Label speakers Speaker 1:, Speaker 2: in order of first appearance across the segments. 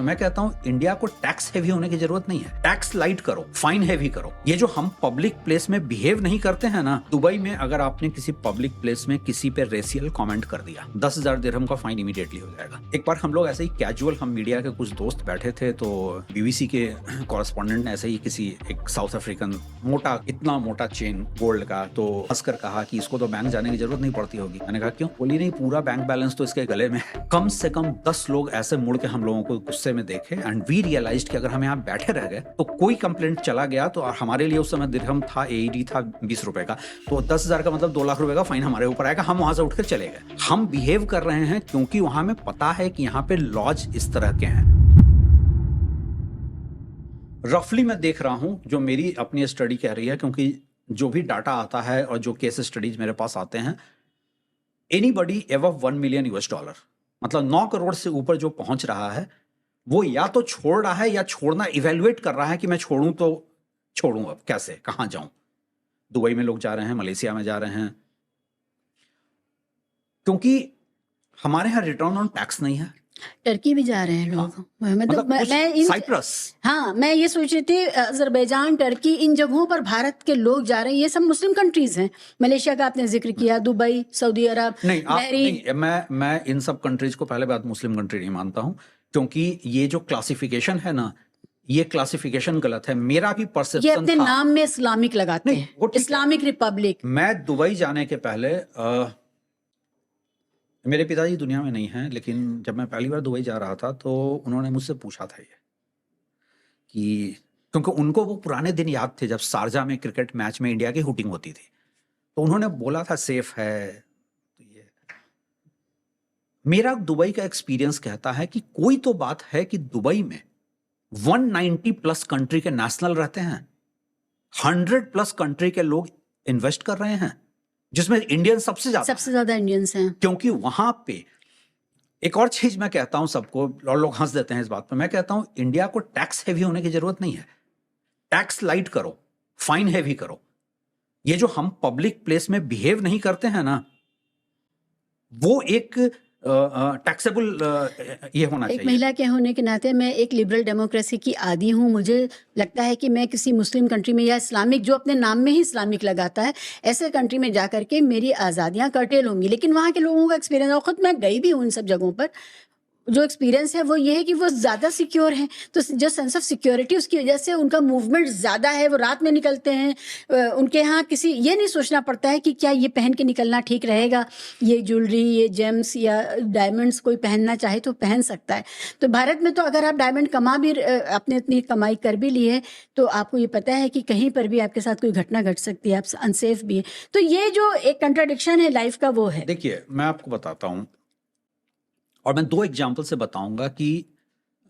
Speaker 1: मैं कहता हूं इंडिया को टैक्स हेवी होने की जरूरत नहीं है, टैक्स लाइट करो, फाइन हेवी करो। ये जो हम पब्लिक प्लेस में बिहेव नहीं करते हैं ना, दुबई में अगर आपने किसी पब्लिक प्लेस में किसी पे रेशियल कमेंट कर दिया 10,000 दिरहम का फाइन इमीडिएटली हो जाएगा। एक बार हम लोग ऐसे ही कैजुअल, हम मीडिया के कुछ दोस्त बैठे थे तो बीबीसी के कॉरेस्पॉन्डेंट ने ऐसे ही किसी एक साउथ अफ्रीकन मोटा, इतना मोटा चेन गोल्ड का, तो हंसकर कहा कि इसको तो बैंक जाने की जरूरत नहीं पड़ती होगी। मैंने कहा क्यों? बोली नहीं, पूरा बैंक बैलेंस तो इसके गले में है। कम से कम 10 लोग ऐसे मुड़ के हम लोगों को गुस्से में देखे एंड वी रियलाइज्ड कि अगर हम यहाँ बैठे रह गए तो कोई कंप्लेंट चला गया तो हमारे लिए उस समय दिरहम था, एईडी था 20 रुपए का, तो 10,000 का मतलब 2 लाख रुपए का फाइन हमारे ऊपर आएगा। हम वहां से उठकर चले गए। हम बिहेव कर रहे हैं क्योंकि वहां में पता है कि यहाँ पे लॉज इस तरह के हैं। रफली मैं देख रहा हूं, जो मेरी अपनी स्टडी कह रही है, क्योंकि जो भी डाटा आता है और जो केस स्टडीज मेरे पास आते हैं, एनीबडी एबव $1 मिलियन, मतलब 9 करोड़ से ऊपर जो पहुंच रहा है, वो या तो छोड़ रहा है या छोड़ना इवेल्युएट कर रहा है कि मैं छोड़ूं तो छोड़ूं, अब कैसे, कहां जाऊं। दुबई में लोग जा रहे हैं, मलेशिया में जा रहे हैं, क्योंकि हमारे यहां रिटर्न ऑन टैक्स नहीं है।
Speaker 2: टर्की भी जा रहे हैं लोग। मतलब मैं
Speaker 1: साइप्रस,
Speaker 2: हाँ, मैं ये सोच रही थी, अजरबैजान, टर्की, इन जगहों पर भारत के लोग जा रहे हैं। ये सब मुस्लिम कंट्रीज हैं। मलेशिया का आपने जिक्र किया, दुबई, सऊदी अरब,
Speaker 1: नहीं, मैं इन सब कंट्रीज को पहले बात मुस्लिम कंट्री नहीं मानता हूं, क्योंकि ये जो क्लासिफिकेशन है ना, ये क्लासिफिकेशन गलत है। मेरा भी परसेप्शन
Speaker 2: ये अपने नाम में इस्लामिक लगाते हैं, इस्लामिक रिपब्लिक।
Speaker 1: मैं दुबई जाने के पहले, मेरे पिताजी दुनिया में नहीं हैं, लेकिन जब मैं पहली बार दुबई जा रहा था तो उन्होंने मुझसे पूछा था ये कि, क्योंकि उनको वो पुराने दिन याद थे जब शारजा में क्रिकेट मैच में इंडिया की हुटिंग होती थी, तो उन्होंने बोला था सेफ है। तो ये मेरा दुबई का एक्सपीरियंस कहता है कि कोई तो बात है कि दुबई में 190 प्लस कंट्री के नेशनल रहते हैं, 100 प्लस कंट्री के लोग इन्वेस्ट कर रहे हैं, जिसमें इंडियन सबसे ज्यादा
Speaker 2: इंडियंस हैं।
Speaker 1: क्योंकि वहां पे एक और चीज मैं कहता हूं सबको, और लोग हंस देते हैं इस बात पर, मैं कहता हूं इंडिया को टैक्स हेवी होने की जरूरत नहीं है, टैक्स लाइट करो, फाइन हेवी करो। ये जो हम पब्लिक प्लेस में बिहेव नहीं करते हैं ना, वो एक टैक्सेबल ये होना चाहिए।
Speaker 2: एक महिला के होने के नाते मैं एक लिबरल डेमोक्रेसी की आदी हूँ। मुझे लगता है कि मैं किसी मुस्लिम कंट्री में या इस्लामिक, जो अपने नाम में ही इस्लामिक लगाता है, ऐसे कंट्री में जा करके मेरी आज़ादियाँ कर्टेल होंगी। लेकिन वहाँ के लोगों का एक्सपीरियंस, और ख़ुद मैं गई भी हूँ इन सब जगहों पर, जो एक्सपीरियंस है वो ये है कि वो ज़्यादा सिक्योर हैं। तो जो सेंस ऑफ सिक्योरिटी, उसकी वजह से उनका मूवमेंट ज़्यादा है। वो रात में निकलते हैं, उनके यहाँ किसी ये नहीं सोचना पड़ता है कि क्या ये पहन के निकलना ठीक रहेगा, ये ज्वेलरी, ये जेम्स या डायमंड्स कोई पहनना चाहे तो पहन सकता है। तो भारत में तो अगर आप डायमंड कमा भी, आपने इतनी कमाई कर भी ली है, तो आपको ये पता है कि कहीं पर भी आपके साथ कोई घटना घट सकती है, आप अनसेफ भी है। तो ये जो एक कंट्राडिक्शन है लाइफ का, वो है।
Speaker 1: देखिए, मैं आपको बताता हूँ, और मैं 2 एग्जाम्पल से बताऊंगा कि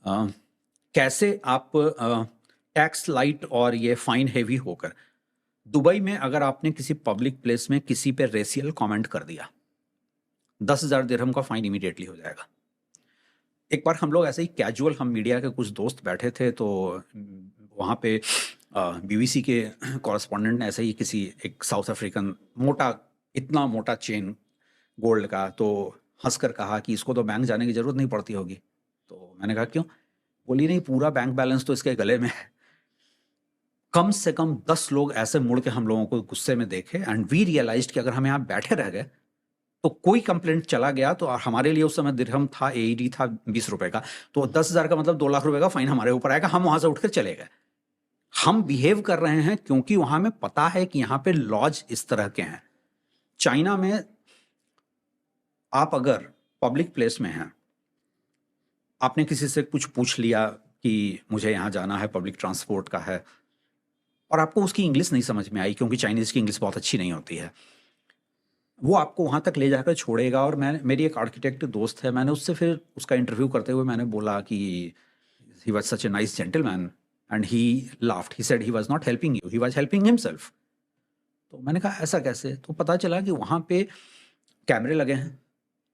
Speaker 1: कैसे आप टैक्स लाइट और ये फाइन हेवी होकर, दुबई में अगर आपने किसी पब्लिक प्लेस में किसी पे रेशियल कमेंट कर दिया 10,000 दिरहम का फाइन इमीडिएटली हो जाएगा। एक बार हम लोग ऐसे ही कैजुअल, हम मीडिया के कुछ दोस्त बैठे थे तो वहाँ पे बीबीसी के कॉरेस्पॉन्डेंट ने ऐसे ही किसी एक साउथ अफ्रीकन मोटा, इतना मोटा चेन गोल्ड का, तो हंसकर कहा कि इसको तो बैंक जाने की जरूरत नहीं पड़ती होगी। तो मैंने कहा क्यों? बोली नहीं, पूरा बैंक बैलेंस तो इसके गले में है। कम से कम 10 लोग ऐसे मुड़ के हम लोगों को गुस्से में देखे एंड वी रियलाइज्ड कि अगर हम यहाँ बैठे रह गए तो कोई कंप्लेंट चला गया तो हमारे लिए उस समय दिरहम था, एईडी था 20 रुपए का, तो 10,000 का मतलब 2 लाख रुपए का फाइन हमारे ऊपर आएगा। हम वहां से उठकर चले गए। हम बिहेव कर रहे हैं क्योंकि वहां में पता है कि यहाँ पे लॉज इस तरह के हैं। चाइना में आप अगर पब्लिक प्लेस में हैं, आपने किसी से कुछ पूछ लिया कि मुझे यहाँ जाना है, पब्लिक ट्रांसपोर्ट का है, और आपको उसकी इंग्लिश नहीं समझ में आई, क्योंकि चाइनीज़ की इंग्लिश बहुत अच्छी नहीं होती है, वो आपको वहाँ तक ले जाकर छोड़ेगा। और मेरी एक आर्किटेक्ट दोस्त है, मैंने उससे फिर उसका इंटरव्यू करते हुए मैंने बोला कि he was such a nice gentleman and he laughed, he said he was not helping you, he was helping himself. तो मैंने कहा ऐसा कैसे? तो पता चला कि वहाँ पे कैमरे लगे हैं,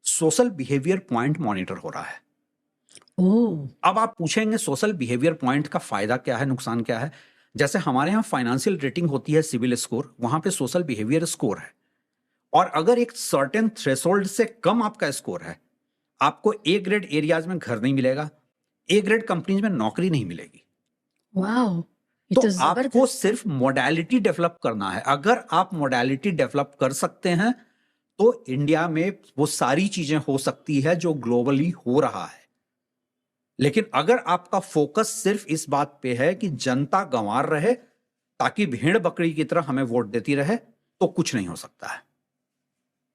Speaker 1: सोशल बिहेवियर पॉइंट मॉनिटर हो रहा है। अब आप पूछेंगे सोशल बिहेवियर पॉइंट का फायदा क्या है, नुकसान क्या है? जैसे हमारे यहाँ फाइनेंशियल रेटिंग होती है, सिविल स्कोर, वहां पे सोशल बिहेवियर स्कोर है, और अगर एक सर्टेन थ्रेशोल्ड से कम आपका स्कोर है, आपको ए ग्रेड एरियाज में घर नहीं मिलेगा, ए ग्रेड कंपनीज में नौकरी नहीं मिलेगी।
Speaker 2: वाह, ये
Speaker 1: तो
Speaker 2: तो
Speaker 1: आपको
Speaker 2: जबरदस्त।
Speaker 1: सिर्फ मोडालिटी डेवलप करना है। अगर आप मोडालिटी डेवलप कर सकते हैं तो इंडिया में वो सारी चीजें हो सकती है जो ग्लोबली हो रहा है। लेकिन अगर आपका फोकस सिर्फ इस बात पे है कि जनता गंवार रहे ताकि भेड़ बकरी की तरह हमें वोट देती रहे, तो कुछ नहीं हो सकता है।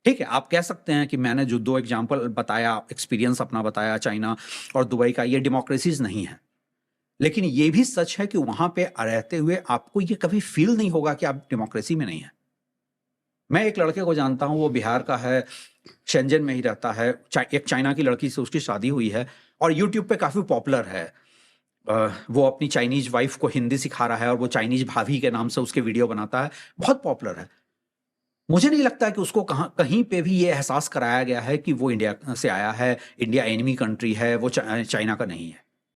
Speaker 1: ठीक है, आप कह सकते हैं कि मैंने जो 2 एग्जाम्पल बताया, एक्सपीरियंस अपना बताया चाइना और दुबई का, ये डेमोक्रेसीज नहीं है। लेकिन ये भी सच है कि वहां पे रहते हुए आपको ये कभी फील नहीं होगा कि आप डेमोक्रेसी में नहीं है। मैं एक लड़के को जानता हूं, वो बिहार का है, शेंजन में ही रहता है, एक चाइना की लड़की से उसकी शादी हुई है और यूट्यूब पे काफी पॉपुलर है। वो अपनी चाइनीज वाइफ को हिंदी सिखा रहा है और वो चाइनीज भाभी के नाम से उसके वीडियो बनाता है, बहुत पॉपुलर है। मुझे नहीं लगता कि उसको कहीं पे भी ये एहसास कराया गया है कि वो इंडिया से आया है, इंडिया एनिमी कंट्री है, वो चाइना का नहीं है।